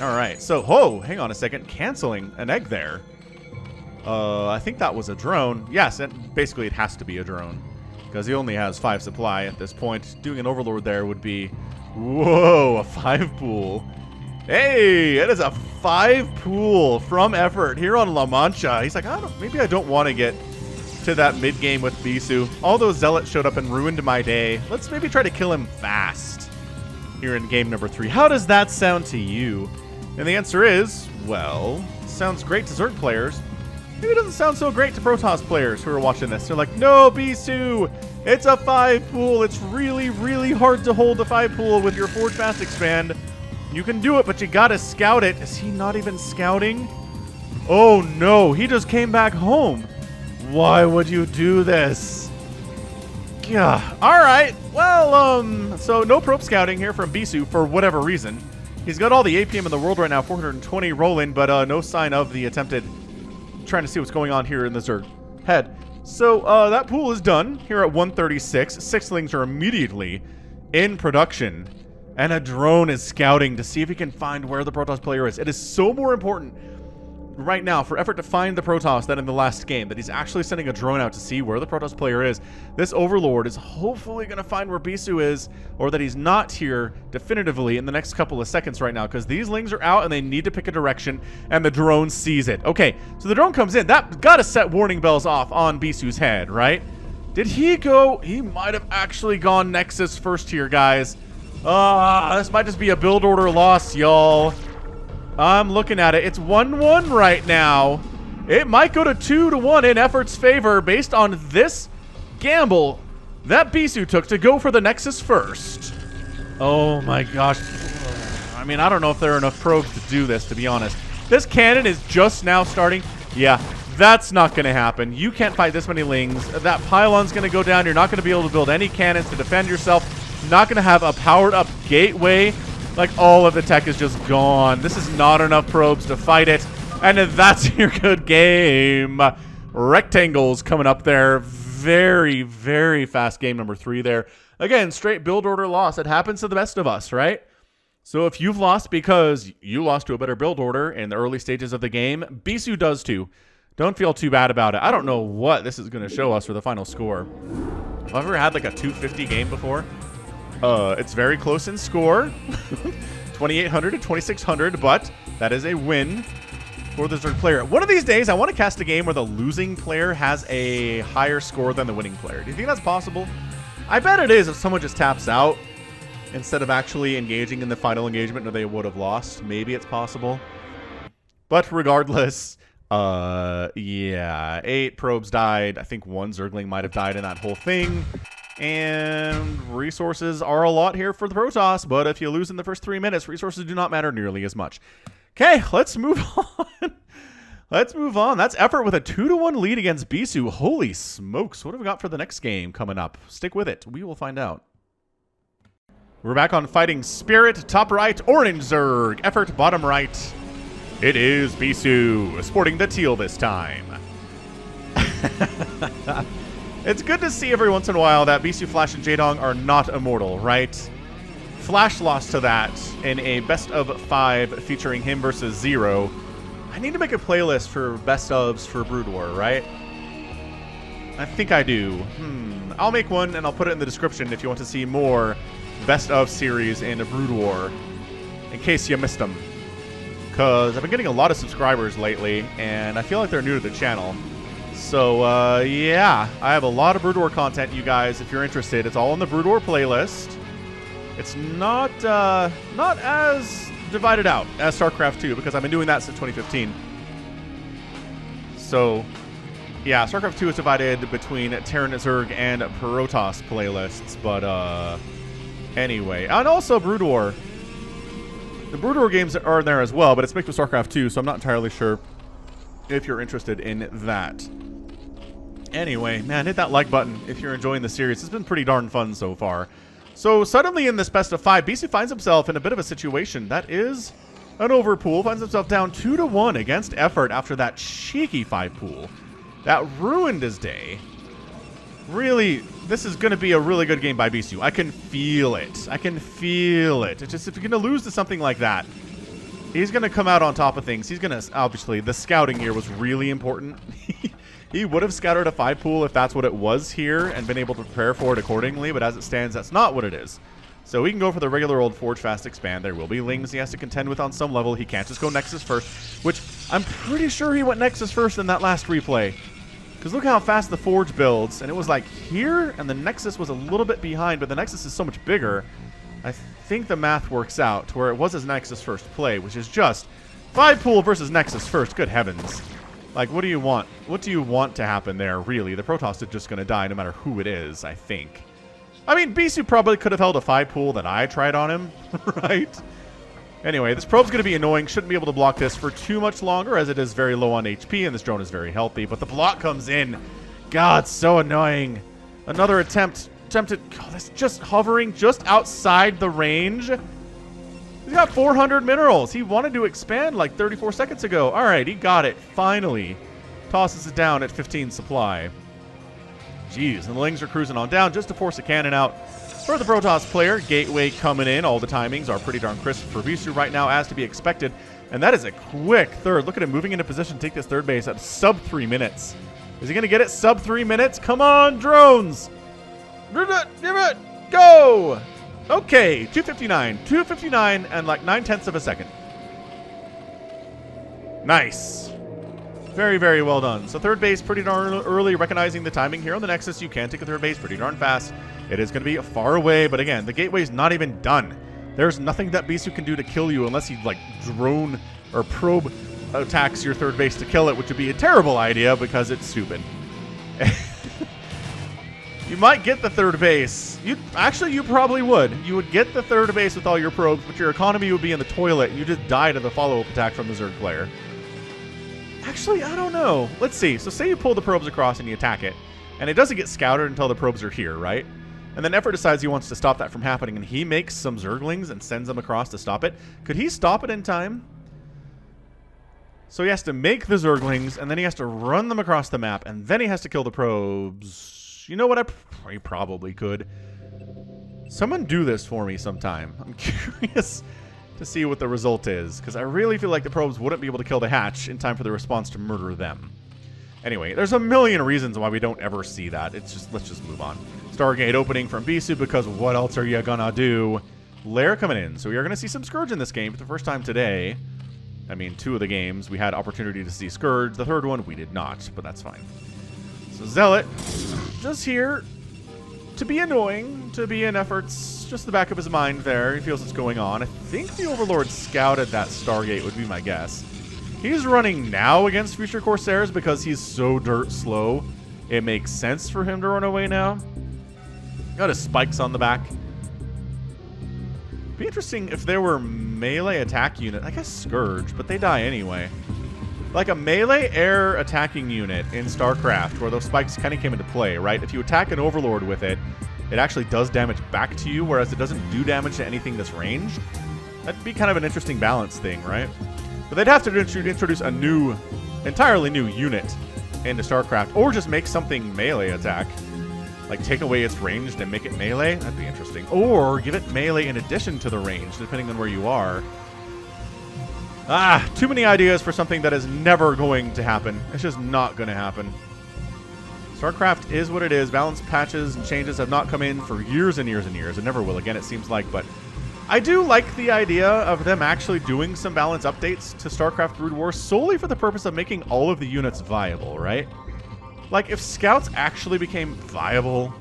All right, so, hang on a second. Canceling an egg there. I think that was a drone. Yes, basically it has to be a drone, because he only has 5 supply at this point. Doing an Overlord there would be, whoa, a 5 pool. Hey, it is a 5 pool from Effort here on La Mancha. He's like, maybe I don't want to get to that mid game with Bisu. All those Zealots showed up and ruined my day. Let's maybe try to kill him fast. here in game number 3. How does that sound to you? And the answer is, well, sounds great to Zerg players. Maybe it doesn't sound so great to Protoss players who are watching this. They're like, no, Bisu, it's a 5 pool. It's really, really hard to hold a 5 pool with your Forge Fast expand. You can do it, but you gotta scout it. Is he not even scouting? Oh no, he just came back home. Why would you do this? Yeah. All right. Well, so no probe scouting here from Bisu for whatever reason. He's got all the APM in the world right now, 420 rolling, but no sign of the attempted. Trying to see what's going on here in the Zerg head. So that pool is done here at 136. Sixlings are immediately in production, and a drone is scouting to see if he can find where the Protoss player is. It is so more important right now for effort to find the Protoss than in the last game, that he's actually sending a drone out to see where the Protoss player is. This Overlord is hopefully going to find where Bisu is, or that he's not here definitively in the next couple of seconds right now, because these lings are out and they need to pick a direction, and the drone sees it. Okay, so the drone comes in. That got to set warning bells off on Bisu's head, right? Did he go? He might have actually gone Nexus first here, guys. This might just be a build order loss, y'all. I'm looking at it. It's 1-1 right now. It might go to 2-1 in Effort's favor based on this gamble that Bisu took to go for the Nexus first. Oh my gosh. I mean, I don't know if there are enough probes to do this, to be honest. This cannon is just now starting. Yeah, that's not going to happen. You can't fight this many lings. That pylon's going to go down. You're not going to be able to build any cannons to defend yourself. You're not going to have a powered up gateway. Like, all of the tech is just gone. This is not enough probes to fight it. And that's your good game. Rectangles coming up there. Very, very fast game number 3 there. Again, straight build order loss. It happens to the best of us, right? So if you've lost because you lost to a better build order in the early stages of the game, Bisu does too. Don't feel too bad about it. I don't know what this is going to show us for the final score. Have I ever had like a 250 game before? It's very close in score. 2,800 to 2,600, but that is a win for the Zerg player. One of these days, I want to cast a game where the losing player has a higher score than the winning player. Do you think that's possible? I bet it is if someone just taps out instead of actually engaging in the final engagement, or they would have lost. Maybe it's possible. But regardless, yeah, 8 probes died. I think 1 Zergling might have died in that whole thing. And resources are a lot here for the Protoss, but if you lose in the first 3 minutes, resources do not matter nearly as much. Okay, let's move on. Let's move on. That's Effort with a 2-1 lead against Bisu. Holy smokes. What have we got for the next game coming up? Stick with it. We will find out. We're back on Fighting Spirit. Top right, Orange Zerg. Effort, bottom right. It is Bisu, sporting the teal this time. It's good to see every once in a while that Bisu, Flash, and Jaedong are not immortal, right? Flash lost to that in a best of 5 featuring him versus Zero. I need to make a playlist for best ofs for Brood War, right? I think I do. I'll make one and I'll put it in the description if you want to see more best of series in a Brood War, in case you missed them. Because I've been getting a lot of subscribers lately, and I feel like they're new to the channel. So, yeah, I have a lot of Brood War content, you guys, if you're interested. It's all in the Brood War playlist. It's not as divided out as StarCraft 2, because I've been doing that since 2015. So, yeah, StarCraft 2 is divided between Terran Zerg and Protoss playlists, but, anyway. And also Brood War. The Brood War games are in there as well, but it's mixed with StarCraft 2, so I'm not entirely sure if you're interested in that. Anyway, man, hit that like button if you're enjoying the series. It's been pretty darn fun so far. So suddenly in this best of 5, Bisu finds himself in a bit of a situation. That is an overpool. Finds himself down 2-1 against Effort after that cheeky 5 pool. That ruined his day. Really, this is going to be a really good game by Bisu. I can feel it. I can feel it. It's just, if you're going to lose to something like that, he's going to come out on top of things. He's going to, obviously, the scouting here was really important. He would have scouted a 5 pool if that's what it was here and been able to prepare for it accordingly, but as it stands, that's not what it is. So we can go for the regular old Forge Fast Expand. There will be lings he has to contend with on some level. He can't just go Nexus first, which I'm pretty sure he went Nexus first in that last replay. Because look how fast the Forge builds, and it was like here, and the Nexus was a little bit behind, but the Nexus is so much bigger. I think the math works out to where it was his Nexus first play, which is just 5 pool versus Nexus first. Good heavens. Like, what do you want? What do you want to happen there, really? The Protoss is just going to die no matter who it is, I think. I mean, Bisu probably could have held a 5 pool that I tried on him, right? Anyway, this probe's going to be annoying. Shouldn't be able to block this for too much longer, as it is very low on HP, and this drone is very healthy. But the block comes in. God, so annoying. Another attempted... God, that's just hovering just outside the range. He's got 400 minerals. He wanted to expand like 34 seconds ago. All right, he got it. Finally. Tosses it down at 15 supply. Jeez, and the Lings are cruising on down just to force a cannon out for the Protoss player. Gateway coming in. All the timings are pretty darn crisp for Bisu right now, as to be expected. And that is a quick third. Look at him moving into position to take this third base at sub 3 minutes. Is he going to get it sub 3 minutes? Come on, drones. Go. Okay, 259. 259 and like 9/10 of a second. Nice. Very, very well done. So third base pretty darn early, recognizing the timing here on the Nexus. You can take a third base pretty darn fast. It is going to be far away, but again, the gateway's not even done. There's nothing that Bisu can do to kill you unless he like drone or probe attacks your third base to kill it, which would be a terrible idea because it's stupid. You might get the third base. You probably would. You would get the third base with all your probes, but your economy would be in the toilet. You just die to the follow-up attack from the Zerg player. Actually, I don't know. Let's see. So say you pull the probes across and you attack it, and it doesn't get scouted until the probes are here, right? And then Effort decides he wants to stop that from happening, and he makes some Zerglings and sends them across to stop it. Could he stop it in time? So he has to make the Zerglings, and then he has to run them across the map, and then he has to kill the probes. You know what? I probably could. Someone do this for me sometime. I'm curious to see what the result is, because I really feel like the probes wouldn't be able to kill the hatch in time for the response to murder them. Anyway, there's a million reasons why we don't ever see that. It's just, let's just move on. Stargate opening from Bisu, because what else are you gonna do? Lair coming in. So we are gonna see some Scourge in this game for the first time today. I mean, 2 of the games we had opportunity to see Scourge. The third one we did not, but that's fine. So Zealot, just here to be annoying, to be in Effort's just the back of his mind there. He feels what's going on. I think the Overlord scouted that Stargate would be my guess. He's running now against Future Corsairs because he's so dirt slow. It makes sense for him to run away now. Got his spikes on the back. Be interesting if there were melee attack unit. I guess Scourge, but they die anyway. Like a melee air attacking unit in StarCraft, where those spikes kind of came into play, right? If you attack an Overlord with it, it actually does damage back to you, whereas it doesn't do damage to anything that's ranged. That'd be kind of an interesting balance thing, right? But they'd have to introduce a new, entirely new unit into StarCraft, or just make something melee attack. Like take away its ranged and make it melee. That'd be interesting. Or give it melee in addition to the range, depending on where you are. Too many ideas for something that is never going to happen. It's just not going to happen. StarCraft is what it is. Balance patches and changes have not come in for years and years and years. It never will again, it seems like. But I do like the idea of them actually doing some balance updates to StarCraft Brood War solely for the purpose of making all of the units viable, right? Like, if Scouts actually became viable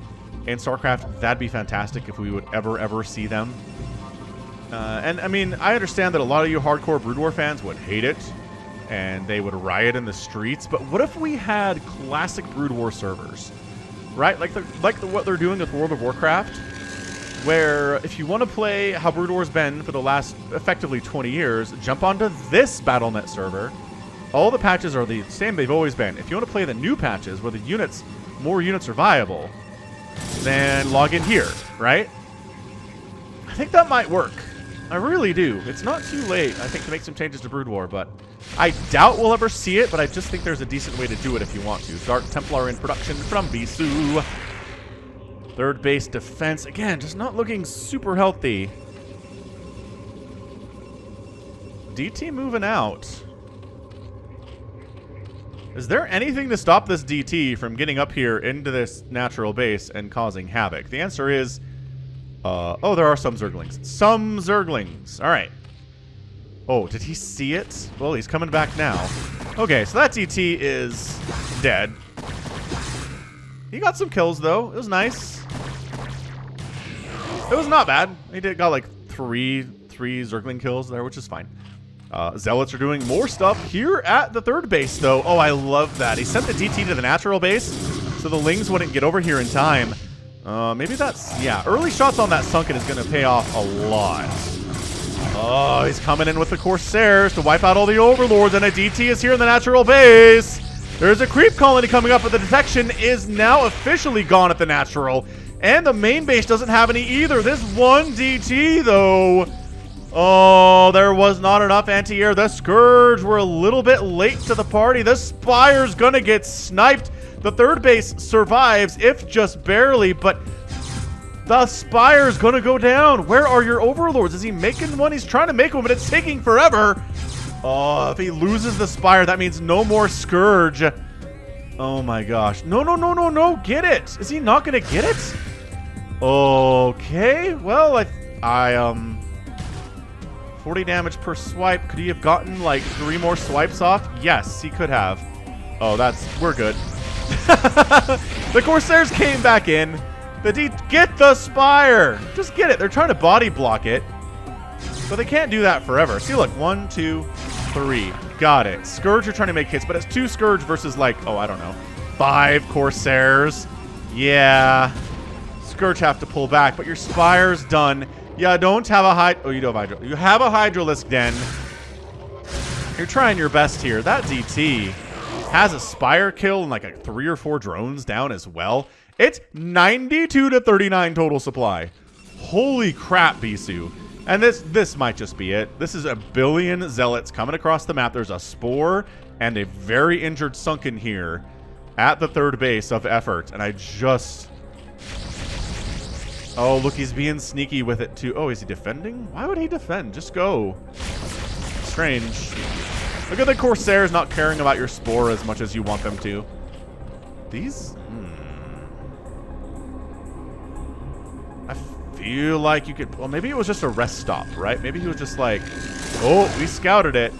in StarCraft, that'd be fantastic if we would ever see them. And, I mean, I understand that a lot of you hardcore Brood War fans would hate it, and they would riot in the streets, but what if we had classic Brood War servers, right? Like what they're doing with World of Warcraft, where if you want to play how Brood War's been for the last, effectively, 20 years, jump onto this Battle.net server. All the patches are the same they've always been. If you want to play the new patches, where the more units are viable, then log in here, right? I think that might work. I really do. It's not too late, I think, to make some changes to Brood War, but I doubt we'll ever see it, but I just think there's a decent way to do it if you want to. Dark Templar in production from Bisu. Third base defense. Again, just not looking super healthy. DT moving out. Is there anything to stop this DT from getting up here into this natural base and causing havoc? The answer is... oh, there are some Zerglings. Some Zerglings. All right. Oh, did he see it? Well, he's coming back now. Okay, so that DT is dead. He got some kills, though. It was nice. It was not bad. He got like three Zergling kills there, which is fine. Zealots are doing more stuff here at the third base, though. Oh, I love that. He sent the DT to the natural base, so the Lings wouldn't get over here in time. Maybe that's... Yeah, early shots on that Sunken is going to pay off a lot. Oh, he's coming in with the Corsairs to wipe out all the Overlords, and a DT is here in the natural base. There's a creep colony coming up, but the detection is now officially gone at the natural. And the main base doesn't have any either. This one DT, though... Oh, there was not enough anti-air. The Scourge were a little bit late to the party. The Spire's gonna get sniped. The third base survives, if just barely, but the Spire's gonna go down. Where are your Overlords? Is he making one? He's trying to make one, but it's taking forever. Oh, if he loses the Spire, that means no more Scourge. Oh my gosh. No, no, no, no, no. Get it. Is he not gonna get it? Okay. Well, I 40 damage per swipe. Could he have gotten like 3 more swipes off? Yes, he could have. Oh, we're good. The Corsairs came back in. Get the Spire. Just get it. They're trying to body block it, but they can't do that forever. See, look, 1, 2, 3. Got it. Scourge are trying to make hits, but it's 2 Scourge versus like, oh, I don't know, 5 Corsairs. Yeah. Scourge have to pull back, but your Spire's done. Yeah, don't have a oh, you do have Hydro. You have a Hydralisk Den. You're trying your best here. That DT has a Spire kill and like 3 or 4 drones down as well. It's 92 to 39 total supply. Holy crap, Bisu. And this might just be it. This is a billion Zealots coming across the map. There's a Spore and a very injured Sunken here at the third base of Effort. And I just... Oh, look, he's being sneaky with it, too. Oh, is he defending? Why would he defend? Just go. Strange. Look at the Corsairs not caring about your Spore as much as you want them to. These... I feel like you could... Well, maybe it was just a rest stop, right? Maybe he was just like, oh, we scouted it.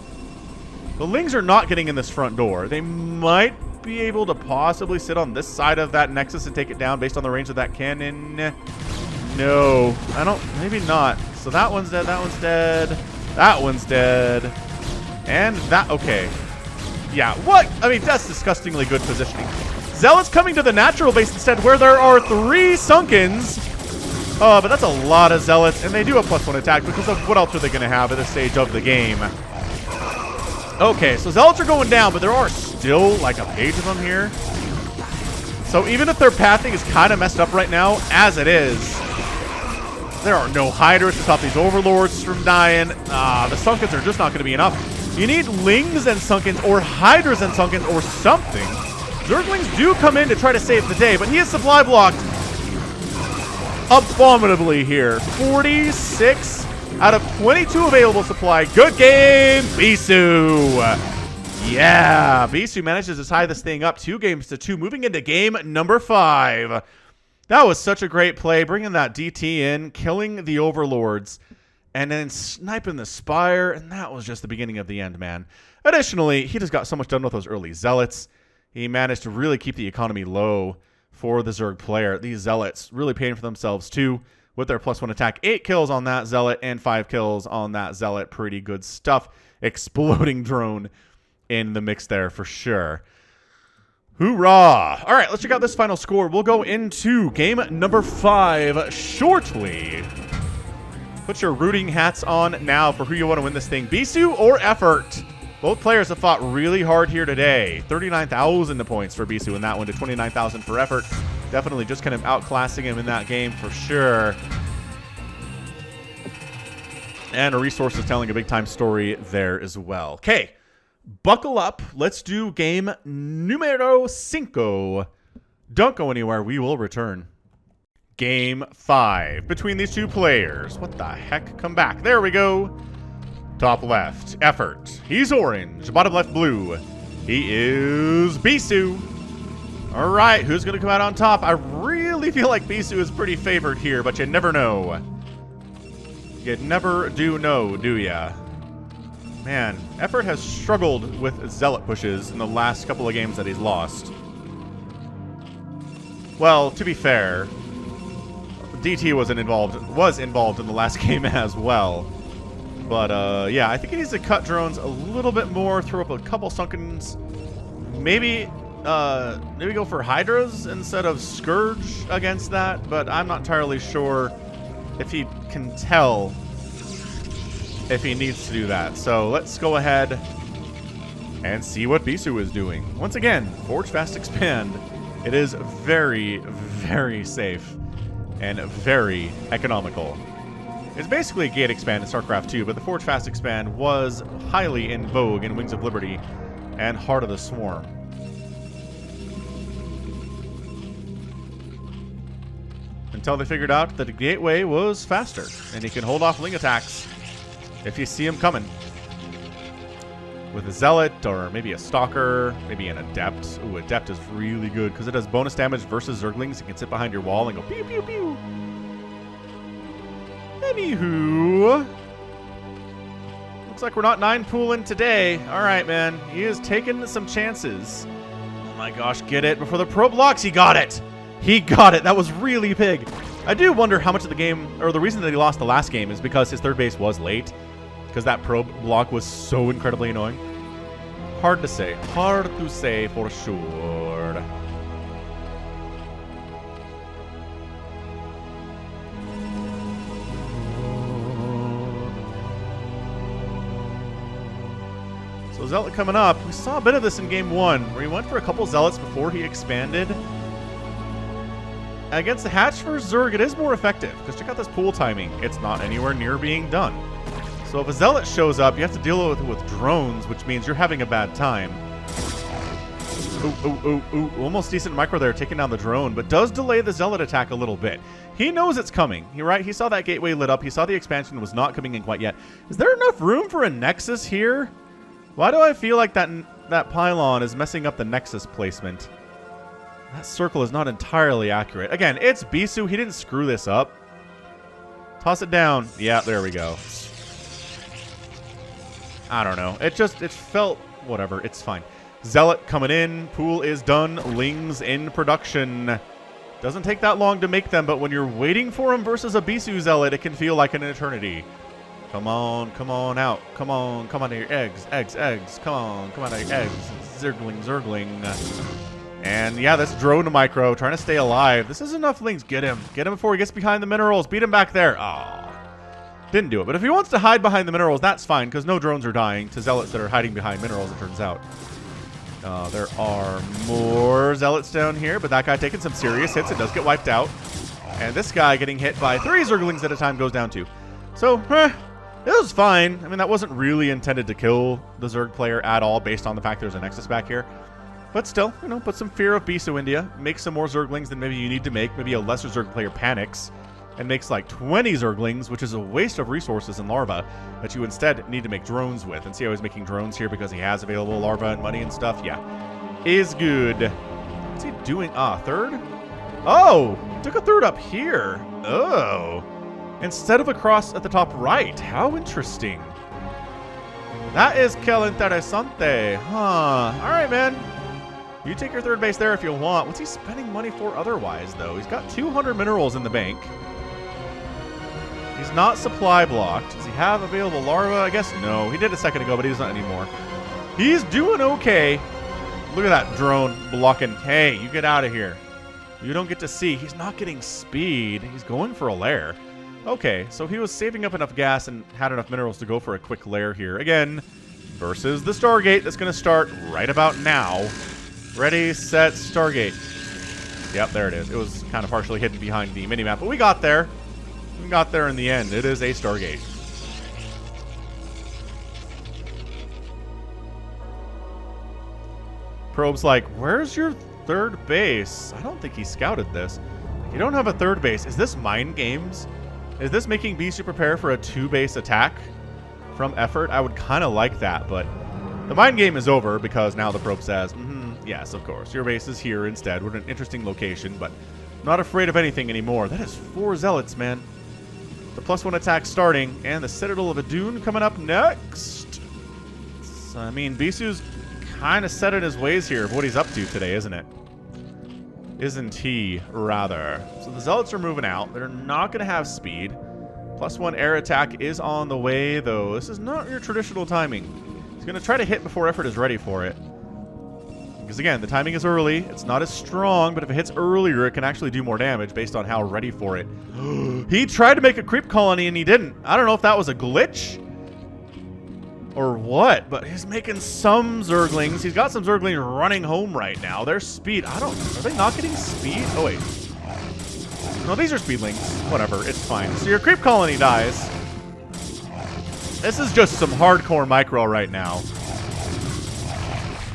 The Lings are not getting in this front door. They might be able to possibly sit on this side of that Nexus and take it down based on the range of that cannon. No, I don't, maybe not. So that one's dead, that one's dead, that one's dead, and that, okay. Yeah, what? I mean, that's disgustingly good positioning. Zealots coming to the natural base instead where there are 3 Sunkens. Oh, but that's a lot of Zealots, and they do a +1 attack because of what else are they going to have at this stage of the game? Okay, so Zealots are going down, but there are still like a page of them here. So even if their pathing is kind of messed up right now, as it is, there are no Hydras to stop these Overlords from dying. The Sunkens are just not going to be enough. You need Lings and Sunkens, or Hydras and Sunkens, or something. Zerglings do come in to try to save the day, but he is supply blocked abominably here. 46 out of 22 available supply. Good game, Bisu. Yeah, Bisu manages to tie this thing up 2 games to 2, moving into game number 5. That was such a great play, bringing that DT in, killing the Overlords, and then sniping the Spire, and that was just the beginning of the end, man. Additionally, he just got so much done with those early Zealots. He managed to really keep the economy low for the Zerg player. These Zealots really paying for themselves, too, with their +1 attack. 8 kills on that Zealot and 5 kills on that Zealot. Pretty good stuff. Exploding drone in the mix there for sure. Hoorah! All right, let's check out this final score. We'll go into game number 5 shortly. Put your rooting hats on now for who you want to win this thing, Bisu or Effort. Both players have fought really hard here today. 39,000 points for Bisu in that one to 29,000 for Effort. Definitely just kind of outclassing him in that game for sure. And a resource is telling a big-time story there as well. Okay. Buckle up. Let's do game numero 5. Don't go anywhere. We will return. Game 5 between these 2 players. What the heck? Come back. There we go. Top left, Effort. He's orange. Bottom left, blue. He is Bisu. All right. Who's going to come out on top? I really feel like Bisu is pretty favored here, but you never know. You never do know, do ya? Man, Effort has struggled with Zealot pushes in the last couple of games that he's lost. Well, to be fair, DT was involved in the last game as well. But yeah, I think he needs to cut drones a little bit more, throw up a couple Sunkens. Maybe go for Hydras instead of Scourge against that, but I'm not entirely sure if he can tell if he needs to do that. So let's go ahead and see what Bisu is doing. Once again, Forge Fast Expand. It is very, very safe and very economical. It's basically a gate expand in StarCraft 2, but the Forge Fast Expand was highly in vogue in Wings of Liberty and Heart of the Swarm. Until they figured out that the gateway was faster, and he can hold off Ling attacks if you see him coming. With a Zealot, or maybe a Stalker, maybe an Adept. Ooh, Adept is really good, because it does bonus damage versus Zerglings. You can sit behind your wall and go pew pew pew. Anywho, looks like we're not 9-pooling today. Alright, man. He is taking some chances. Oh my gosh, get it. Before the probe blocks, he got it! He got it! That was really big. I do wonder how much of the game, or the reason that he lost the last game is because his third base was late. Because that probe block was so incredibly annoying. Hard to say. Hard to say for sure. So Zealot coming up. We saw a bit of this in game 1, where he went for a couple Zealots before he expanded. Against the Hatch for Zerg, it is more effective, because check out this pool timing. It's not anywhere near being done. So if a Zealot shows up, you have to deal with it with drones, which means you're having a bad time. Ooh, almost decent micro there, taking down the drone, but does delay the Zealot attack a little bit. He knows it's coming, right? He saw that gateway lit up. He saw the expansion was not coming in quite yet. Is there enough room for a Nexus here? Why do I feel like that pylon is messing up the Nexus placement? That circle is not entirely accurate. Again, it's Bisu. He didn't screw this up. Toss it down. Yeah, there we go. I don't know. It felt whatever. It's fine. Zealot coming in. Pool is done. Lings in production. Doesn't take that long to make them, but when you're waiting for him versus a Bisu Zealot, it can feel like an eternity. Come on out. Come on to your eggs. Eggs. Come on to your eggs. Zergling. And yeah, this drone micro trying to stay alive. This is enough Lings. Get him before he gets behind the minerals. Beat him back there. Oh. Didn't do it. But if he wants to hide behind the minerals, that's fine, because no drones are dying to Zealots that are hiding behind minerals, it turns out. There are more Zealots down here, but that guy taking some serious hits. It does get wiped out. And this guy getting hit by 3 Zerglings at a time goes down 2. So, it was fine. I mean, that wasn't really intended to kill the Zerg player at all, based on the fact there's a Nexus back here. But still, put some fear of Bisu India. Make some more Zerglings than maybe you need to make. Maybe a lesser Zerg player panics and makes like 20 Zerglings, which is a waste of resources and larva that you instead need to make drones with. And see how he's making drones here because he has available larva and money and stuff? Yeah. Is good. What's he doing? Third? Oh! Took a third up here. Oh. Instead of across at the top right. How interesting. That is que interesante. Huh. Alright, man. You take your third base there if you want. What's he spending money for otherwise, though? He's got 200 minerals in the bank. He's not supply blocked. Does he have available larva? I guess no. He did a second ago, but he doesn't anymore. He's doing okay. Look at that drone blocking. Hey, you get out of here. You don't get to see. He's not getting speed. He's going for a lair. Okay, so he was saving up enough gas and had enough minerals to go for a quick lair here. Again, versus the Stargate that's going to start right about now. Ready, set, Stargate. Yep, there it is. It was kind of partially hidden behind the minimap, but we got there. We got there in the end. It is a Stargate. Probe's like, where's your third base? I don't think he scouted this. You don't have a third base. Is this mind games? Is this making Bisu prepare for a 2-base attack from effort? I would kind of like that, but the mind game is over because now the probe says, yes, of course. Your base is here instead. We're in an interesting location, but not afraid of anything anymore. That is 4 Zealots, man. The +1 attack starting, and the Citadel of Adun coming up next. So, I mean, Bisu's kind of set in his ways here of what he's up to today, isn't it? Isn't he, rather? So the Zealots are moving out. They're not going to have speed. +1 air attack is on the way, though. This is not your traditional timing. He's going to try to hit before effort is ready for it. Because, again, the timing is early. It's not as strong, but if it hits earlier, it can actually do more damage based on how ready for it. He tried to make a creep colony, and he didn't. I don't know if that was a glitch or what, but he's making some Zerglings. He's got some Zerglings running home right now. Their speed, I don't... Are they not getting speed? Oh, wait. No, these are speedlings. Whatever, it's fine. So your creep colony dies. This is just some hardcore micro right now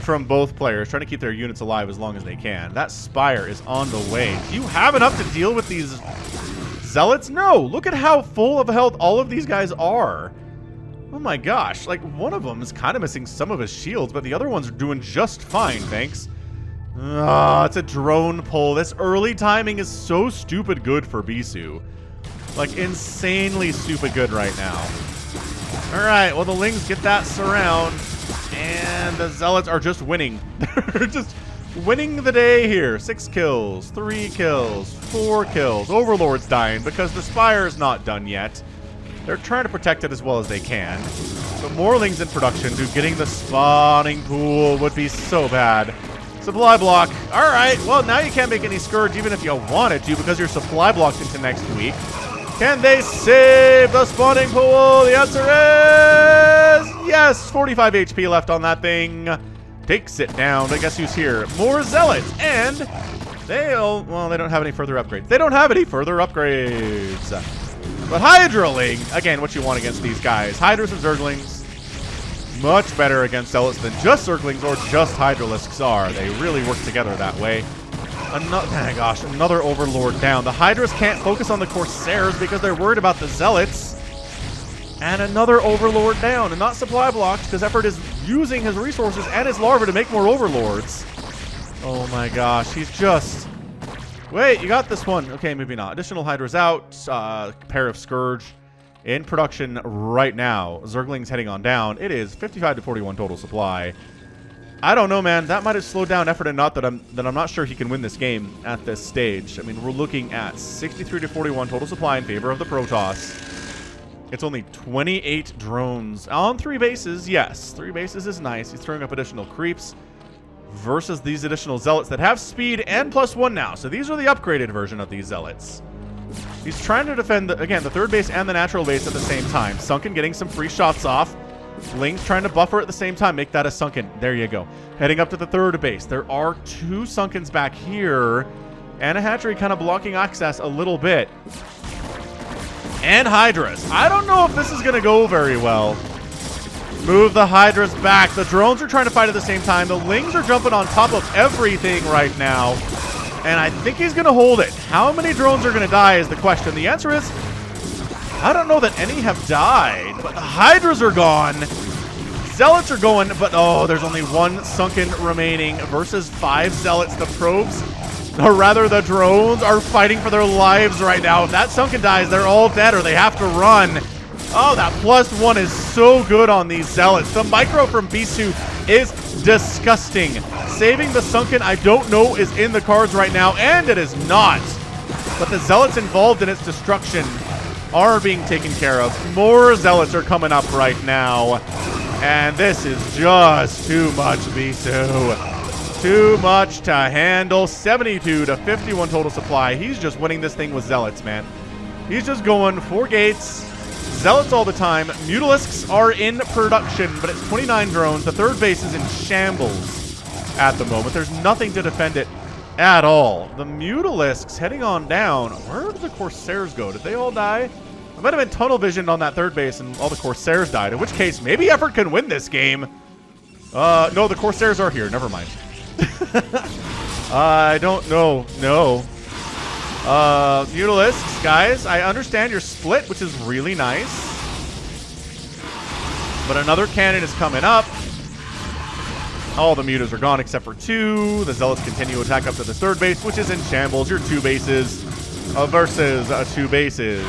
from both players, trying to keep their units alive as long as they can. That Spire is on the way. Do you have enough to deal with these Zealots? No! Look at how full of health all of these guys are. Oh my gosh. Like, one of them is kind of missing some of his shields, but the other ones are doing just fine, thanks. It's a drone pull. This early timing is so stupid good for Bisu. Like, insanely stupid good right now. Alright, well, the Lings get that surround. And the Zealots are just winning. They're just winning the day here. 6 kills, 3 kills, 4 kills. Overlord's dying because the Spire is not done yet. They're trying to protect it as well as they can. But more Lings in production, dude. Getting the spawning pool would be so bad. Supply block. Alright, well, now you can't make any Scourge even if you wanted to because you're supply blocked into next week. Can they save the spawning pool? The answer is yes. 45 HP left on that thing. Takes it down. But guess who's here? More Zealots. And they'll... Well, they don't have any further upgrades. They don't have any further upgrades. But Hydraling, again, what you want against these guys. Hydras and Zerglings. Much better against Zealots than just Zerglings or just Hydralisks are. They really work together that way. Another Overlord down. The Hydras can't focus on the Corsairs because they're worried about the Zealots. And another Overlord down. And not supply blocked because Effort is using his resources and his larva to make more Overlords. Oh my gosh, he's just... Wait, you got this one. Okay, maybe not. Additional Hydras out. Pair of Scourge in production right now. Zerglings heading on down. It is 55 to 41 total supply. I don't know, man. That might have slowed down Effort enough that I'm not sure he can win this game at this stage. I mean, we're looking at 63 to 41 total supply in favor of the Protoss. It's only 28 drones on 3 bases. Yes, 3 bases is nice. He's throwing up additional creeps versus these additional Zealots that have speed and +1 now. So these are the upgraded version of these Zealots. He's trying to defend, again, the 3rd base and the natural base at the same time. Sunken getting some free shots off. Lings trying to buffer at the same time. Make that a Sunken. There you go. Heading up to the 3rd base. There are 2 Sunkens back here. And a hatchery kind of blocking access a little bit. And Hydras. I don't know if this is going to go very well. Move the Hydras back. The drones are trying to fight at the same time. The Lings are jumping on top of everything right now. And I think he's going to hold it. How many drones are going to die is the question. The answer is... I don't know that any have died, but the Hydras are gone. Zealots are going, but oh, there's only 1 Sunken remaining versus 5 Zealots. The probes, or rather the drones, are fighting for their lives right now. If that Sunken dies, they're all dead or they have to run. Oh, that +1 is so good on these Zealots. The micro from Bisu is disgusting. Saving the Sunken, I don't know, is in the cards right now, and it is not. But the Zealots involved in its destruction are being taken care of. More Zealots are coming up right now. And this is just too much, Bisu. Too much to handle. 72 to 51 total supply. He's just winning this thing with Zealots, man. He's just going 4 gates. Zealots all the time. Mutalisks are in production, but it's 29 drones. The 3rd base is in shambles at the moment. There's nothing to defend it at all. The Mutalisks heading on down. Where did the Corsairs go? Did they all die? I might have been tunnel visioned on that 3rd base and all the Corsairs died, in which case maybe Effort can win this game. No, the Corsairs are here. Never mind. I don't know. No. Mutalisks, guys, I understand you're split, which is really nice. But another cannon is coming up. All the mutas are gone except for 2. The Zealots continue to attack up to the 3rd base, which is in shambles. Your 2 bases versus 2 bases.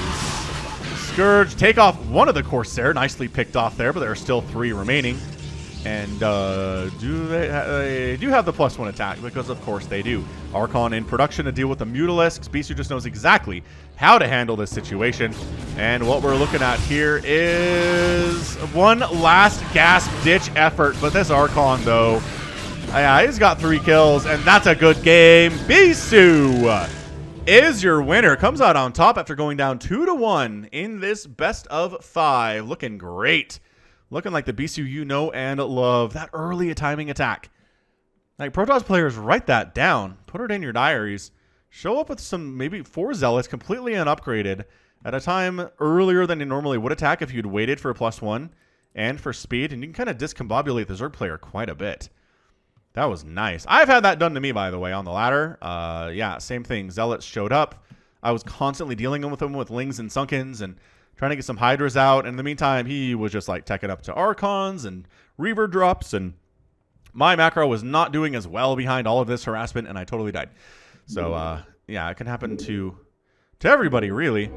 Scourge, take off one of the Corsair. Nicely picked off there, but there are still 3 remaining. And they do have the +1 attack, because of course they do. Archon in production to deal with the Mutalisks. Bisu just knows exactly how to handle this situation. And what we're looking at here is one last gasp-ditch effort. But this Archon, though, yeah, he's got 3 kills, and that's a good game. Bisu is your winner. Comes out on top after going down 2-1 in this best of 5. Looking great. Looking like the Bisu you know and love. That early timing attack. Like, Protoss players, write that down. Put it in your diaries. Show up with some, maybe 4 Zealots completely unupgraded at a time earlier than you normally would attack if you'd waited for a +1 and for speed. And you can kind of discombobulate the Zerg player quite a bit. That was nice. I've had that done to me, by the way, on the ladder. Yeah, same thing. Zealots showed up. I was constantly dealing with them with Lings and Sunkens and trying to get some Hydras out. And in the meantime, he was just like teching up to Archons and Reaver drops. And my macro was not doing as well behind all of this harassment, and I totally died. So, yeah, it can happen to everybody, really.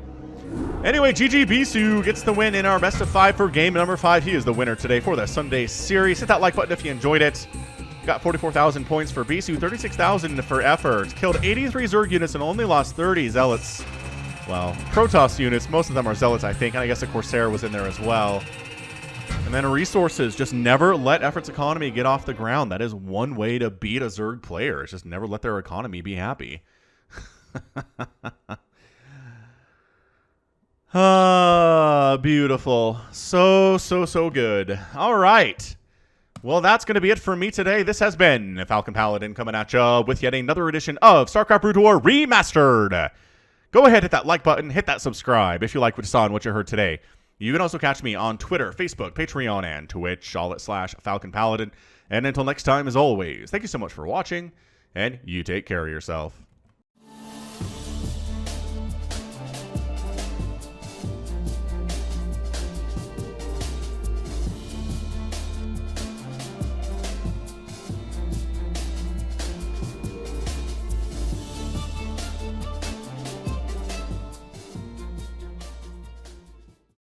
Anyway, GG Bisu gets the win in our best of 5 for game number 5. He is the winner today for the Sunday series. Hit that like button if you enjoyed it. Got 44,000 points for Bisu, 36,000 for effort. Killed 83 Zerg units and only lost 30 Zealots. Well, Protoss units. Most of them are Zealots, I think. And I guess a Corsair was in there as well. And then resources. Just never let Effort's economy get off the ground. That is one way to beat a Zerg player. Is just never let their economy be happy. Ah, beautiful. So good. All right. Well, that's going to be it for me today. This has been Falcon Paladin coming at you with yet another edition of StarCraft Brood War Remastered. Go ahead, hit that like button, hit that subscribe if you like what you saw and what you heard today. You can also catch me on Twitter, Facebook, Patreon, and Twitch, all at /Falcon Paladin. And until next time, as always, thank you so much for watching, and you take care of yourself.